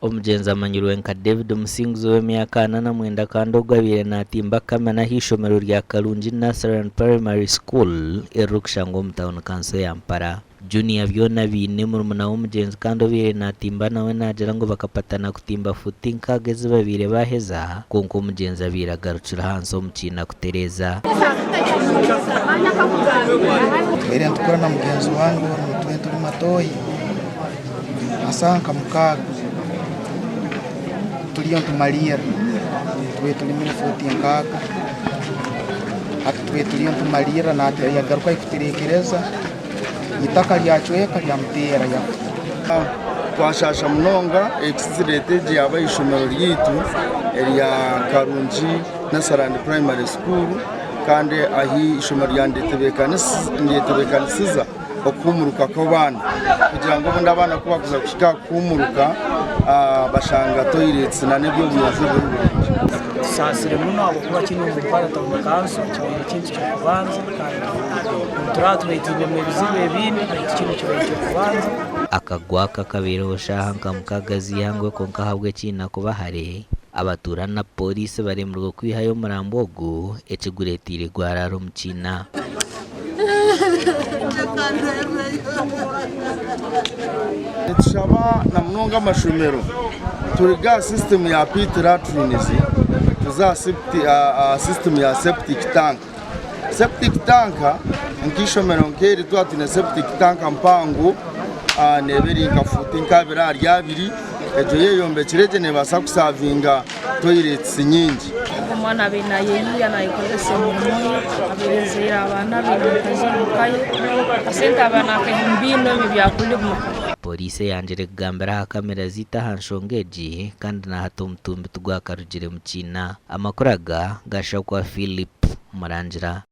Omugenzi amanyirwe nka David Musinguzi w'emyaka 49 kandi ogwabire natimba kamena h'ishomero rya Karungi Nursery and Primary School erukushanga omu town council ya Mpara. Junior byona bine murumuna w'omugenzi kandi obire natimba nawe nagira ngo bakapatana kutimba futi nkagezi babire baheza konko omugenzi abire agarukira hansi omukiina kutereza. Twere ntukora na mugenzi wangu twe turi matoyi asanka mukaga tuliyo ntumalira twe turi muri futi nkaga ati twe tuliyo ntumalira nate yagaruka ikuterekereza itaka lyacweka lyamutera ya twashasha munonga exitirateji y'abayishomero ryitu erya Karungi Nursery and Primary School kandi ahi ishomero ryandetebekaniza okumuruka kw'abana kugira ngo abana kuba kuza gushika kumuruka bashanga toilets na nebyo buyobozi sasire muno abo kuba kino mu Mpara town council cyangwa kintu cyo kubanza kandi turatwitije mu bizibe bindi kintu cyo kubanza akagwaka kabireho shahanka mukagazi yangwe konka habwe kina kubahare abatura na polisi bari mu rwo kwihayo murambogo ekiguretire gwararo mukina Tushaba na mnonga mashomero turiga system ya pit latrines tuza system ya septic tank nkishomero nkeri twatine septic tank mpango neberi kafuti nkabira ari abiri ejo yeyombe kirege ne basa kusavinga toilets nyingi umwana bina yeyi anayikozese mu moyo abirezera abana bikaje mukaye asenta abana kehimbino bibyakulimo. Polisi yanjere kugambira kamera zita hanshongeji kandi na hato mutumbi tugwakarugire mukina amakuraga gasha kwa Philip Murangira.